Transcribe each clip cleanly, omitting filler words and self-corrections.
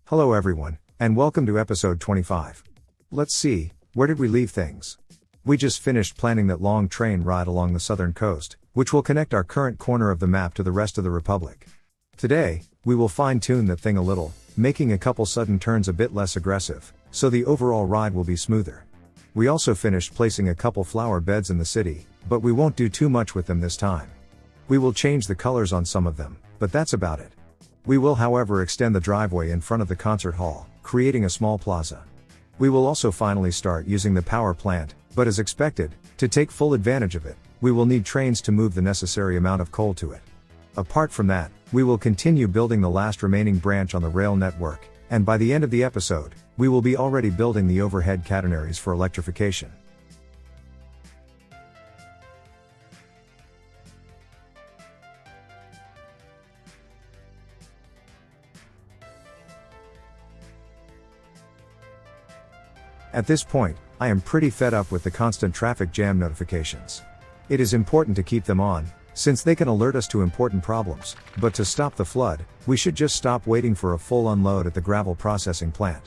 Hello everyone, and welcome to episode 25. Let's see, where did we leave things? We just finished planning that long train ride along the southern coast, which will connect our current corner of the map to the rest of the Republic. Today, we will fine-tune that thing a little, making a couple sudden turns a bit less aggressive, so the overall ride will be smoother. We also finished placing a couple flower beds in the city, but we won't do too much with them this time. We will change the colors on some of them, but that's about it. We will however extend the driveway in front of the concert hall, creating a small plaza. We will also finally start using the power plant, but as expected, to take full advantage of it, we will need trains to move the necessary amount of coal to it. Apart from that, we will continue building the last remaining branch on the rail network, and by the end of the episode, we will be already building the overhead catenaries for electrification. At this point, I am pretty fed up with the constant traffic jam notifications. It is important to keep them on, since they can alert us to important problems, but to stop the flood, we should just stop waiting for a full unload at the gravel processing plant.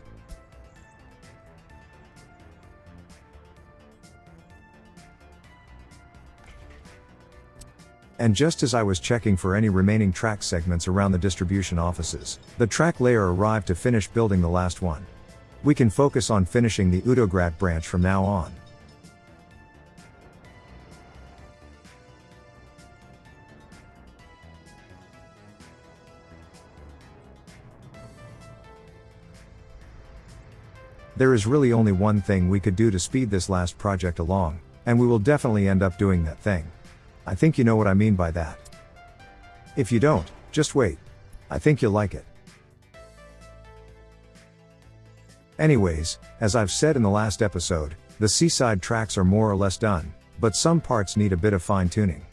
And just as I was checking for any remaining track segments around the distribution offices, the track layer arrived to finish building the last one. We can focus on finishing the Udograd branch from now on. There is really only one thing we could do to speed this last project along, and we will definitely end up doing that thing. I think you know what I mean by that. If you don't, just wait. I think you'll like it. Anyways, as I've said in the last episode, the seaside tracks are more or less done, but some parts need a bit of fine-tuning.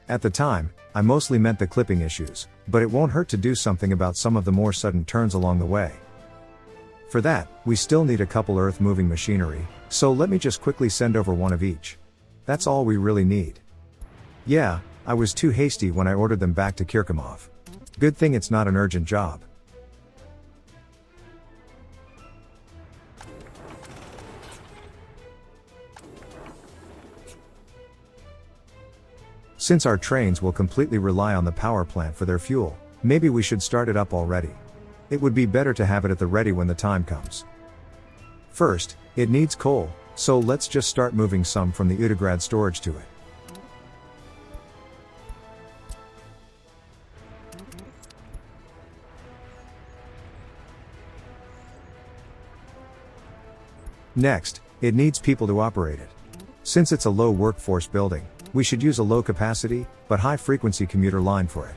At the time, I mostly meant the clipping issues, but it won't hurt to do something about some of the more sudden turns along the way. For that, we still need a couple earth-moving machinery, so let me just quickly send over one of each. That's all we really need. Yeah, I was too hasty when I ordered them back to Kirkimov. Good thing it's not an urgent job. Since our trains will completely rely on the power plant for their fuel, maybe we should start it up already. It would be better to have it at the ready when the time comes. First, it needs coal, so let's just start moving some from the Udograd storage to it. Next, it needs people to operate it. Since it's a low workforce building, we should use a low capacity, but high frequency commuter line for it.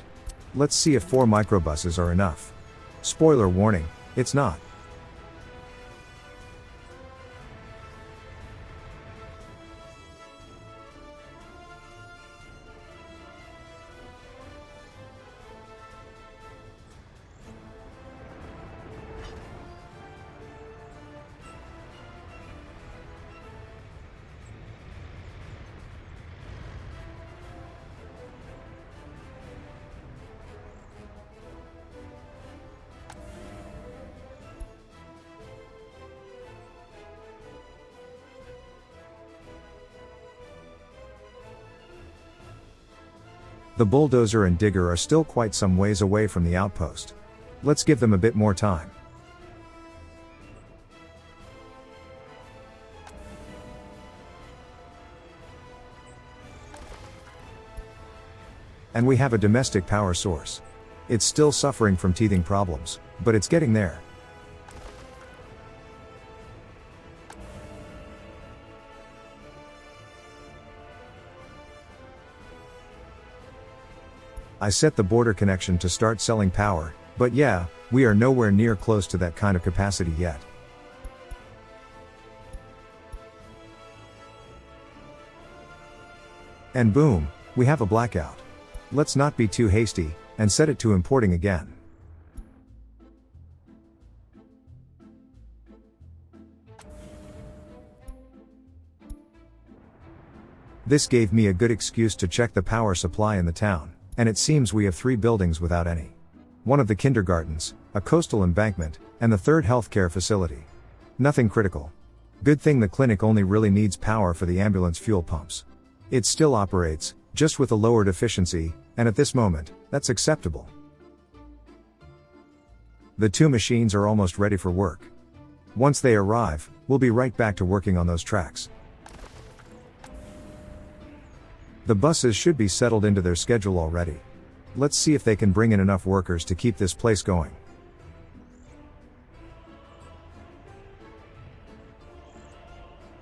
Let's see if 4 microbuses are enough. Spoiler warning, it's not. The bulldozer and digger are still quite some ways away from the outpost. Let's give them a bit more time. And we have a domestic power source. It's still suffering from teething problems, but it's getting there. I set the border connection to start selling power, but yeah, we are nowhere near close to that kind of capacity yet. And boom, we have a blackout. Let's not be too hasty, and set it to importing again. This gave me a good excuse to check the power supply in the town, and it seems we have 3 buildings without any. one of the kindergartens, a coastal embankment, and the third healthcare facility. Nothing critical. Good thing the clinic only really needs power for the ambulance fuel pumps. It still operates, just with a lowered efficiency, and at this moment, that's acceptable. The two machines are almost ready for work. Once they arrive, we'll be right back to working on those tracks. The buses should be settled into their schedule already. Let's see if they can bring in enough workers to keep this place going.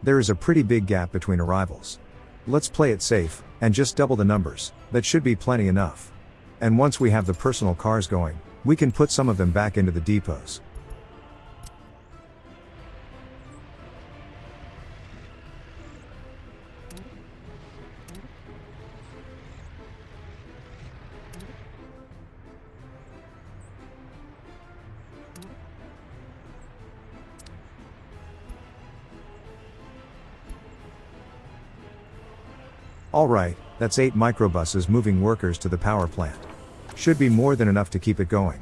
There is a pretty big gap between arrivals. Let's play it safe, and just double the numbers. That should be plenty enough. And once we have the personal cars going, we can put some of them back into the depots. Alright, that's 8 microbuses moving workers to the power plant. Should be more than enough to keep it going.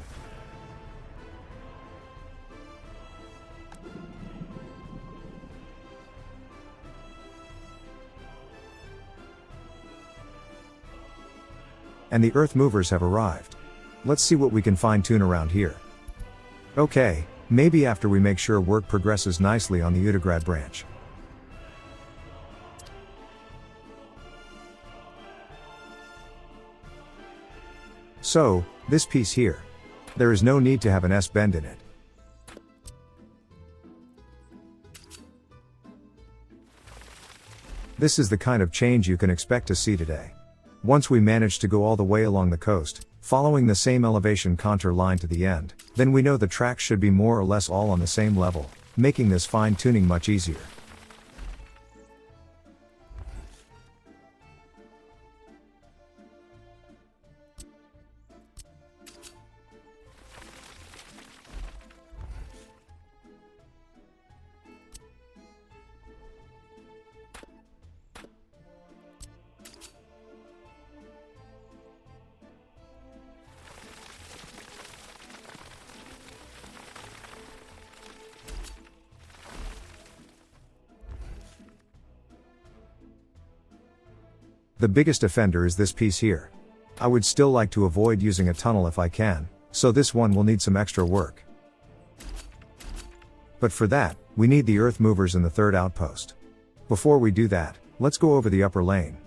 And the earth movers have arrived. Let's see what we can fine-tune around here. Okay, maybe after we make sure work progresses nicely on the Utegrad branch. So, this piece here. There is no need to have an S-bend in it. This is the kind of change you can expect to see today. Once we manage to go all the way along the coast, following the same elevation contour line to the end, then we know the tracks should be more or less all on the same level, making this fine-tuning much easier. The biggest offender is this piece here. I would still like to avoid using a tunnel if I can, so this one will need some extra work. But for that, we need the earth movers in the third outpost. Before we do that, let's go over the upper lane.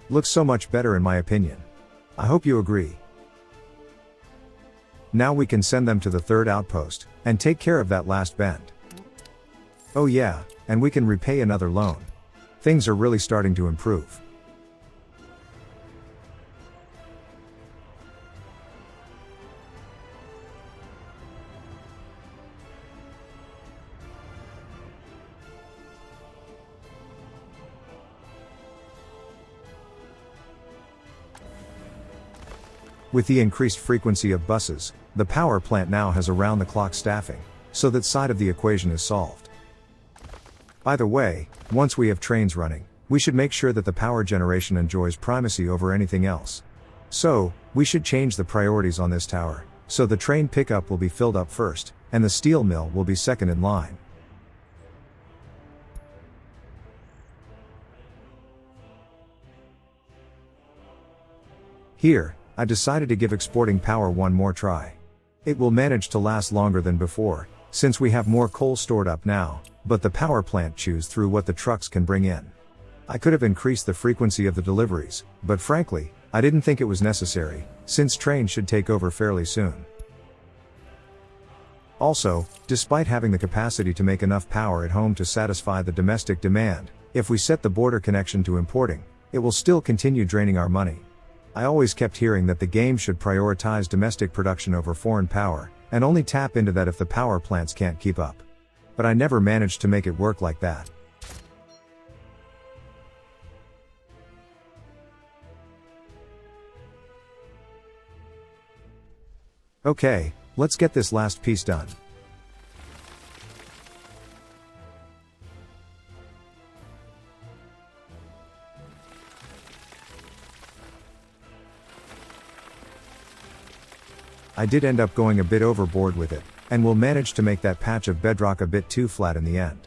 Looks so much better in my opinion. I hope you agree. Now we can send them to the third outpost, and take care of that last bend. Oh yeah, and we can repay another loan. Things are really starting to improve. With the increased frequency of buses, the power plant now has around-the-clock staffing, so that side of the equation is solved. Either way, once we have trains running, we should make sure that the power generation enjoys primacy over anything else. So, we should change the priorities on this tower, so the train pickup will be filled up first, and the steel mill will be second in line. Here, I decided to give exporting power one more try. It will manage to last longer than before, since we have more coal stored up now, but the power plant chews through what the trucks can bring in. I could have increased the frequency of the deliveries, but frankly, I didn't think it was necessary, since trains should take over fairly soon. Also, despite having the capacity to make enough power at home to satisfy the domestic demand, if we set the border connection to importing, it will still continue draining our money. I always kept hearing that the game should prioritize domestic production over foreign power, and only tap into that if the power plants can't keep up. But I never managed to make it work like that. Okay, let's get this last piece done. I did end up going a bit overboard with it, and will manage to make that patch of bedrock a bit too flat in the end.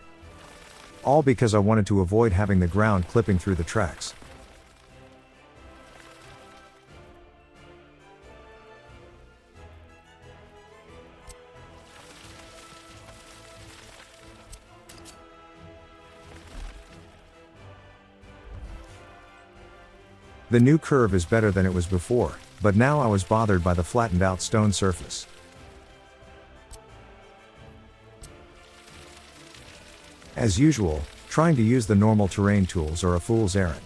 All because I wanted to avoid having the ground clipping through the tracks. The new curve is better than it was before, but now I was bothered by the flattened out stone surface. As usual, trying to use the normal terrain tools are a fool's errand.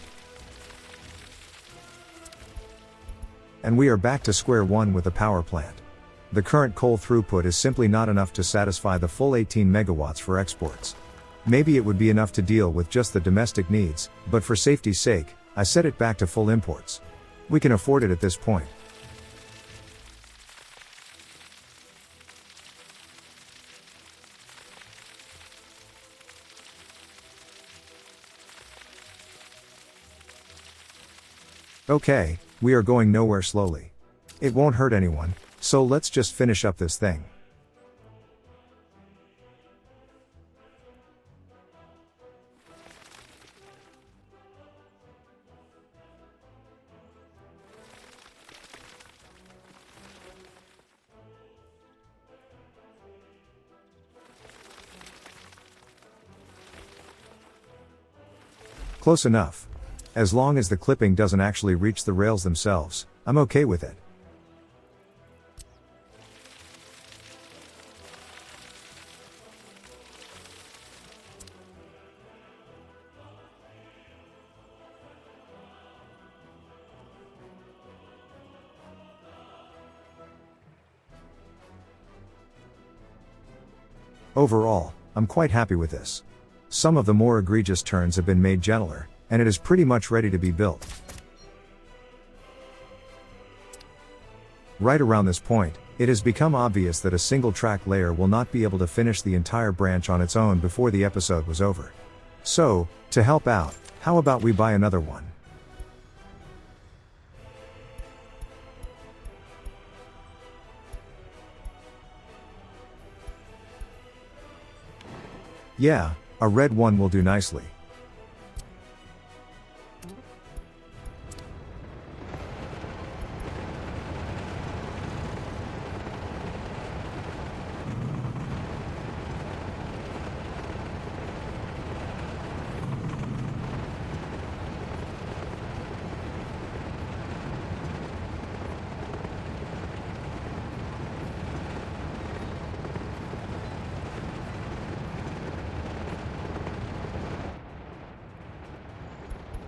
And we are back to square one with the power plant. The current coal throughput is simply not enough to satisfy the full 18 megawatts for exports. Maybe it would be enough to deal with just the domestic needs, but for safety's sake, I set it back to full imports. We can afford it at this point. Okay, we are going nowhere slowly. It won't hurt anyone, so let's just finish up this thing. Close enough. As long as the clipping doesn't actually reach the rails themselves, I'm okay with it. Overall, I'm quite happy with this. Some of the more egregious turns have been made gentler, and it is pretty much ready to be built. Right around this point, it has become obvious that a single track layer will not be able to finish the entire branch on its own before the episode was over. So, to help out, how about we buy another one? Yeah, a red one will do nicely.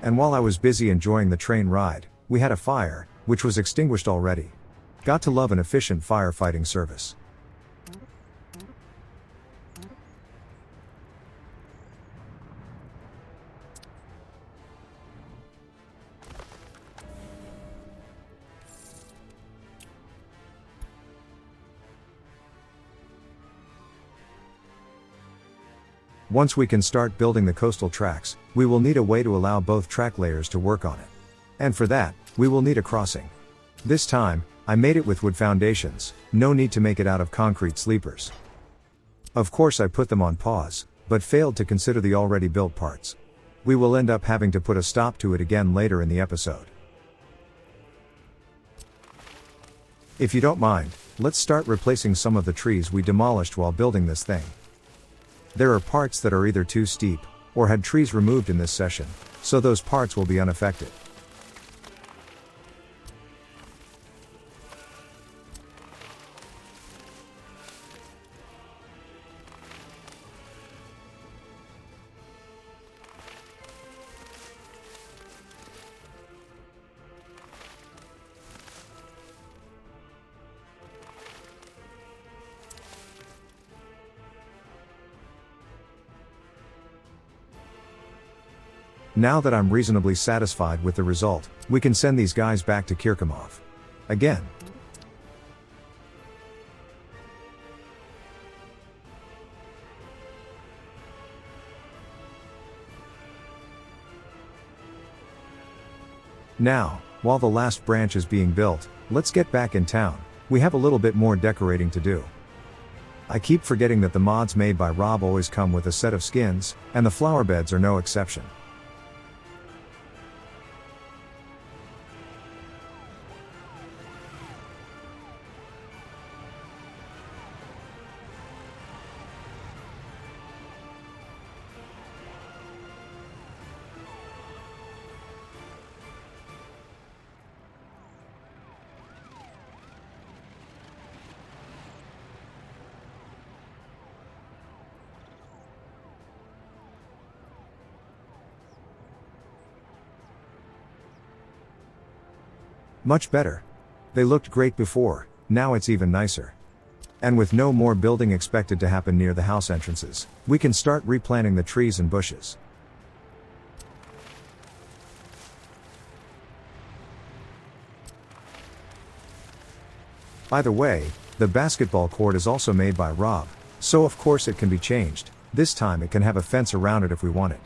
And while I was busy enjoying the train ride, we had a fire, which was extinguished already. Got to love an efficient firefighting service. Once we can start building the coastal tracks, we will need a way to allow both track layers to work on it. And for that, we will need a crossing. This time, I made it with wood foundations, no need to make it out of concrete sleepers. Of course I put them on pause, but failed to consider the already built parts. We will end up having to put a stop to it again later in the episode. If you don't mind, let's start replacing some of the trees we demolished while building this thing. There are parts that are either too steep, or had trees removed in this session, so those parts will be unaffected. Now that I'm reasonably satisfied with the result, we can send these guys back to Kirkimov. Again. Now, while the last branch is being built, let's get back in town. We have a little bit more decorating to do. I keep forgetting that the mods made by Rob always come with a set of skins, and the flower beds are no exception. Much better. They looked great before, now it's even nicer. And with no more building expected to happen near the house entrances, we can start replanting the trees and bushes. By the way, the basketball court is also made by Rob, so of course it can be changed. This time it can have a fence around it if we want it.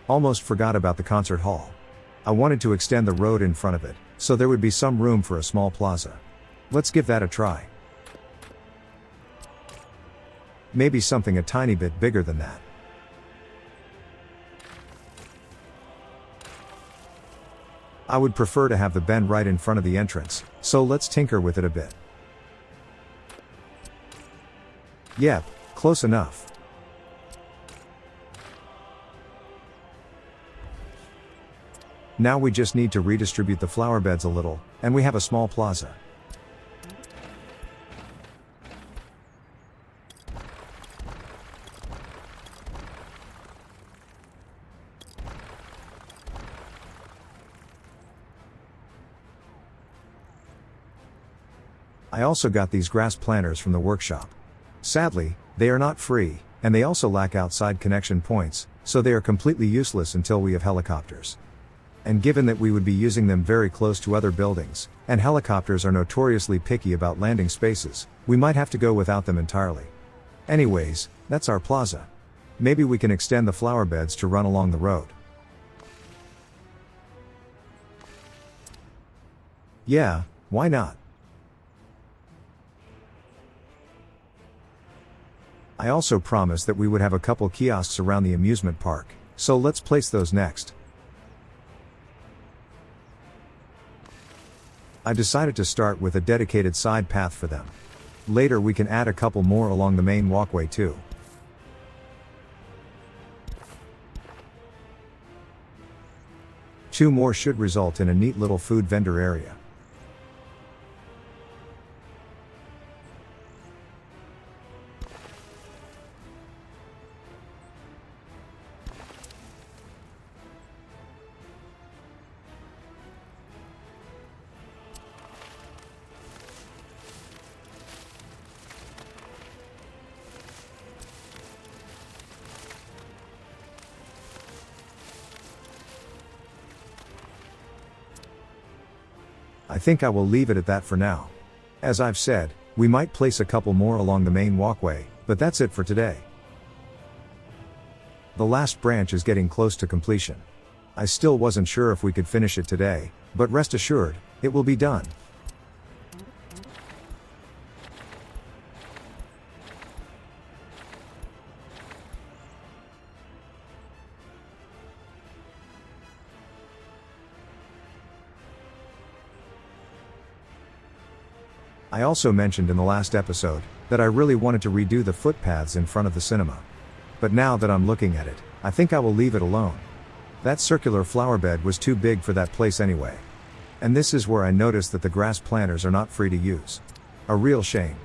Almost forgot about the concert hall. I wanted to extend the road in front of it, so there would be some room for a small plaza. Let's give that a try. Maybe something a tiny bit bigger than that. I would prefer to have the bend right in front of the entrance, so let's tinker with it a bit. Yep, close enough. Now we just need to redistribute the flower beds a little, and we have a small plaza. I also got these grass planters from the workshop. Sadly, they are not free, and they also lack outside connection points, so they are completely useless until we have helicopters. And given that we would be using them very close to other buildings, and helicopters are notoriously picky about landing spaces, we might have to go without them entirely. Anyways, that's our plaza. Maybe we can extend the flower beds to run along the road. Yeah, why not? I also promised that we would have a couple kiosks around the amusement park, so let's place those next. I decided to start with a dedicated side path for them. Later we can add a couple more along the main walkway too. Two more should result in a neat little food vendor area. I think I will leave it at that for now. As I've said, we might place a couple more along the main walkway, but that's it for today. The last branch is getting close to completion. I still wasn't sure if we could finish it today, but rest assured, it will be done. I also mentioned in the last episode that I really wanted to redo the footpaths in front of the cinema. But now that I'm looking at it, I think I will leave it alone. That circular flower bed was too big for that place anyway. And this is where I noticed that the grass planters are not free to use. A real shame.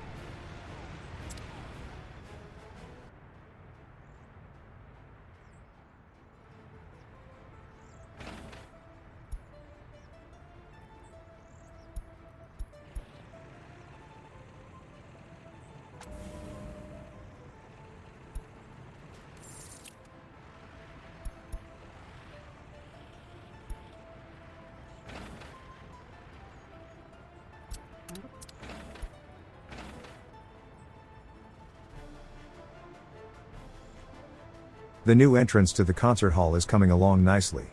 The new entrance to the concert hall is coming along nicely.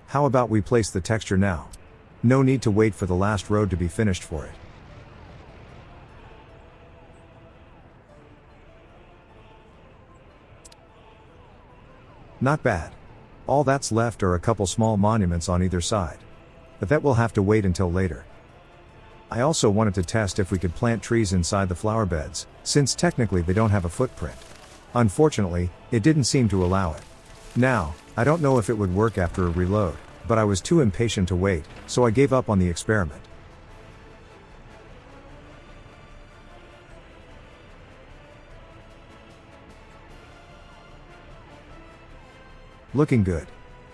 How about we place the texture now? No need to wait for the last road to be finished for it. Not bad. All that's left are a couple small monuments on either side. But that will have to wait until later. I also wanted to test if we could plant trees inside the flower beds, since technically they don't have a footprint. Unfortunately, it didn't seem to allow it. Now, I don't know if it would work after a reload, but I was too impatient to wait, so I gave up on the experiment. Looking good.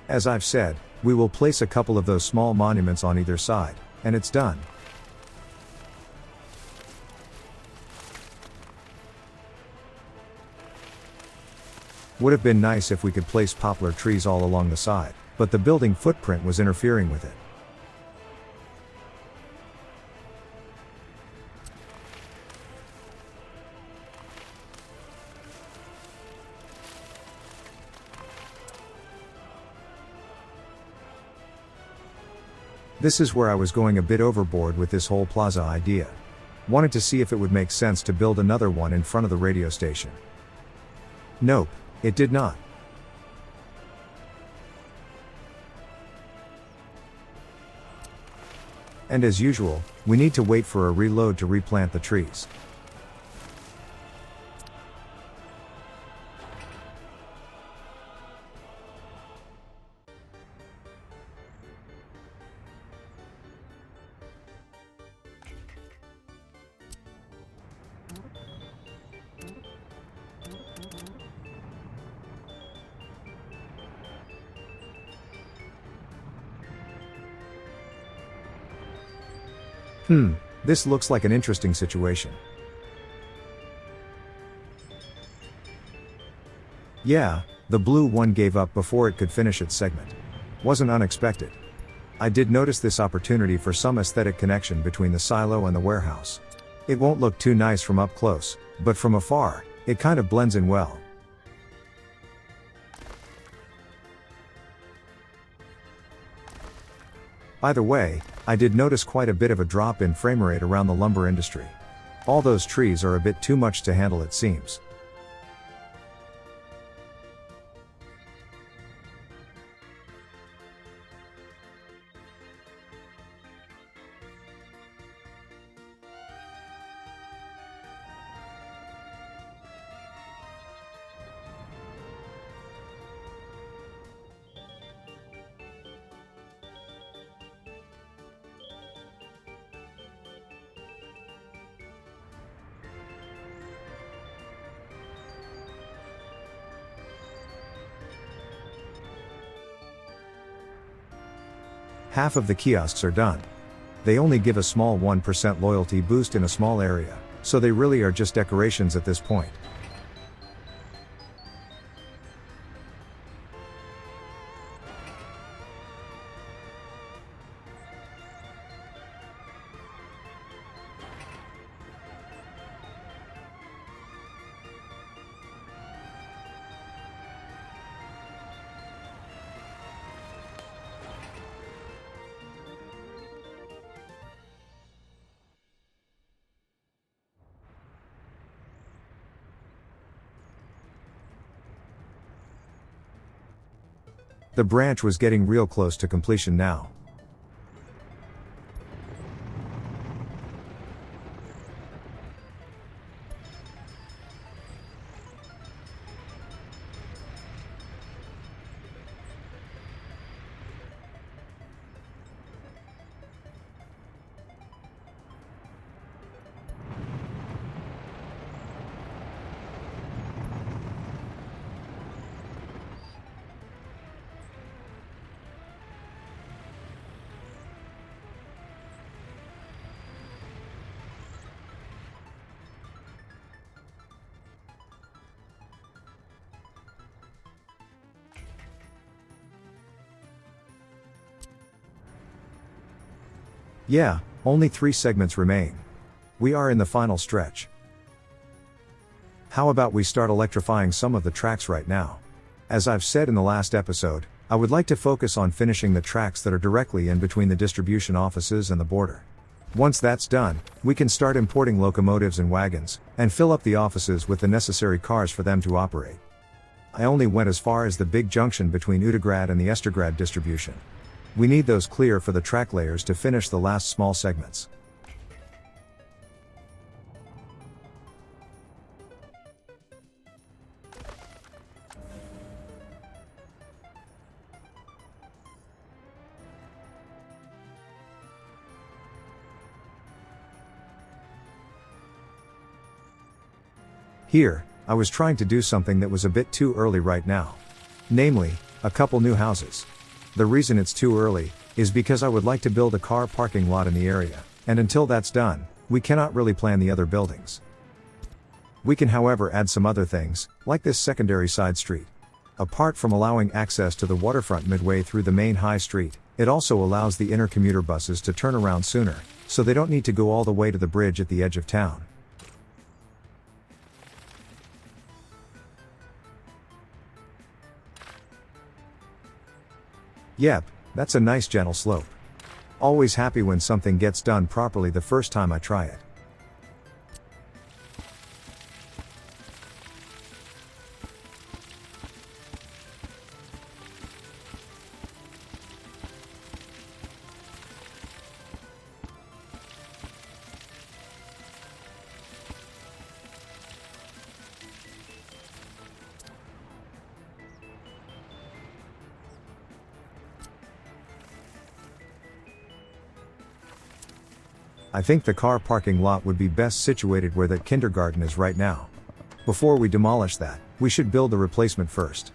As I've said, we will place a couple of those small monuments on either side, and it's done. Would have been nice if we could place poplar trees all along the side, but the building footprint was interfering with it. This is where I was going a bit overboard with this whole plaza idea. Wanted to see if it would make sense to build another one in front of the radio station. Nope, it did not. And as usual, we need to wait for a reload to replant the trees. This looks like an interesting situation. Yeah, the blue one gave up before it could finish its segment. Wasn't unexpected. I did notice this opportunity for some aesthetic connection between the silo and the warehouse. It won't look too nice from up close, but from afar, it kind of blends in well. By the way, I did notice quite a bit of a drop in frame rate around the lumber industry. All those trees are a bit too much to handle, it seems. Half of the kiosks are done. They only give a small 1% loyalty boost in a small area, so they really are just decorations at this point. The branch was getting real close to completion now. Yeah, only 3 segments remain. We are in the final stretch. How about we start electrifying some of the tracks right now? As I've said in the last episode, I would like to focus on finishing the tracks that are directly in between the distribution offices and the border. Once that's done, we can start importing locomotives and wagons, and fill up the offices with the necessary cars for them to operate. I only went as far as the big junction between Utegrad and the Estergrad distribution. We need those clear for the track layers to finish the last small segments. Here, I was trying to do something that was a bit too early right now. Namely, a couple new houses. The reason it's too early is because I would like to build a car parking lot in the area, and until that's done, we cannot really plan the other buildings. We can however add some other things, like this secondary side street. Apart from allowing access to the waterfront midway through the main high street, it also allows the inner commuter buses to turn around sooner, so they don't need to go all the way to the bridge at the edge of town. Yep, that's a nice gentle slope. Always happy when something gets done properly the first time I try it. I think the car parking lot would be best situated where that kindergarten is right now. Before we demolish that, we should build the replacement first.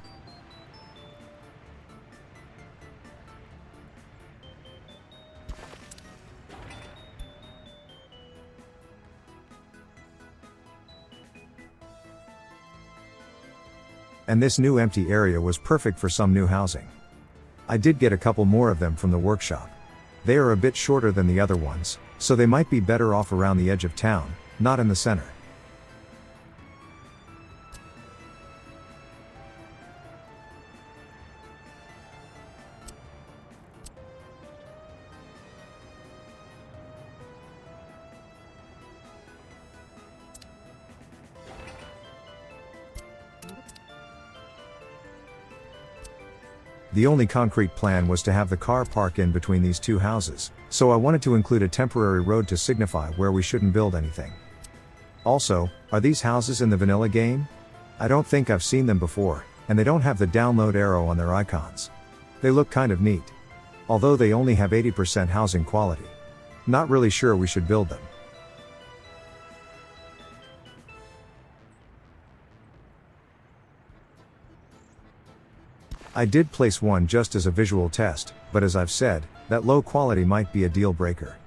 And this new empty area was perfect for some new housing. I did get a couple more of them from the workshop. They are a bit shorter than the other ones, so they might be better off around the edge of town, not in the center. The only concrete plan was to have the car park in between these two houses, so I wanted to include a temporary road to signify where we shouldn't build anything. Also, are these houses in the vanilla game? I don't think I've seen them before, and they don't have the download arrow on their icons. They look kind of neat. Although they only have 80% housing quality. Not really sure we should build them. I did place one just as a visual test, but as I've said, that low quality might be a deal breaker.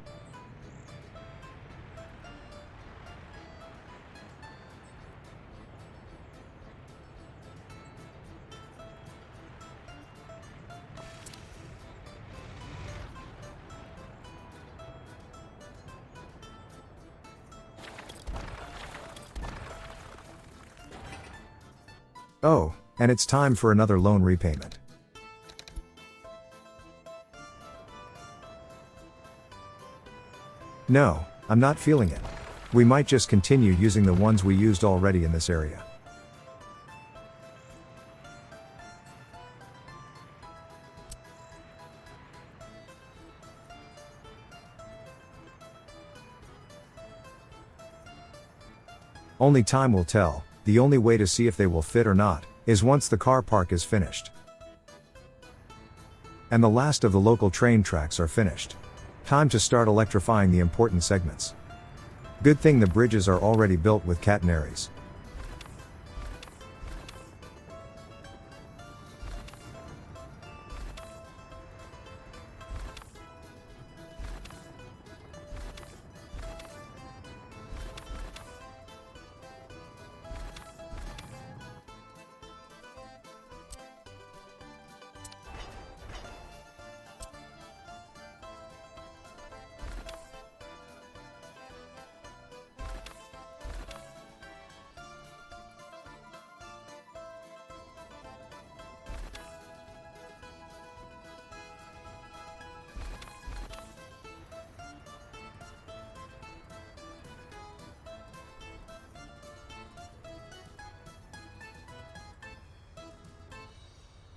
Oh, and it's time for another loan repayment. No, I'm not feeling it. We might just continue using the ones we used already in this area. Only time will tell. The only way to see if they will fit or not is once the car park is finished. And the last of the local train tracks are finished. Time to start electrifying the important segments. Good thing the bridges are already built with catenaries.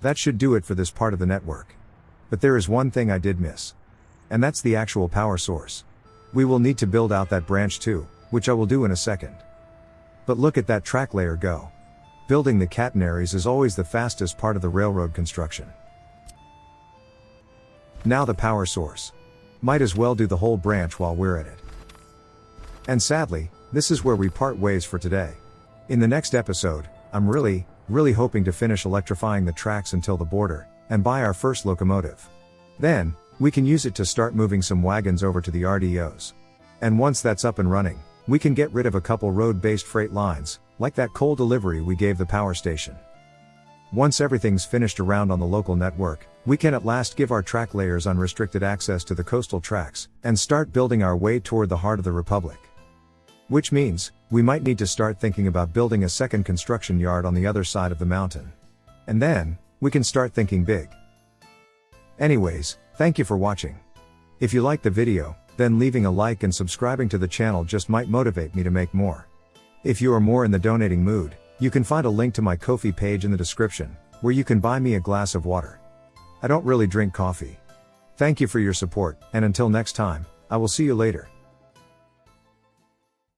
That should do it for this part of the network. But there is one thing I did miss. And that's the actual power source. We will need to build out that branch too, which I will do in a second. But look at that track layer go. Building the catenaries is always the fastest part of the railroad construction. Now the power source. Might as well do the whole branch while we're at it. And sadly, this is where we part ways for today. In the next episode, I'm really hoping to finish electrifying the tracks until the border, and buy our first locomotive. Then, we can use it to start moving some wagons over to the RDOs. And once that's up and running, we can get rid of a couple road-based freight lines, like that coal delivery we gave the power station. Once everything's finished around on the local network, we can at last give our track layers unrestricted access to the coastal tracks, and start building our way toward the heart of the Republic. Which means, we might need to start thinking about building a second construction yard on the other side of the mountain. And then, we can start thinking big. Anyways, thank you for watching. If you liked the video, then leaving a like and subscribing to the channel just might motivate me to make more. If you are more in the donating mood, you can find a link to my Ko-fi page in the description, where you can buy me a glass of water. I don't really drink coffee. Thank you for your support, and until next time, I will see you later.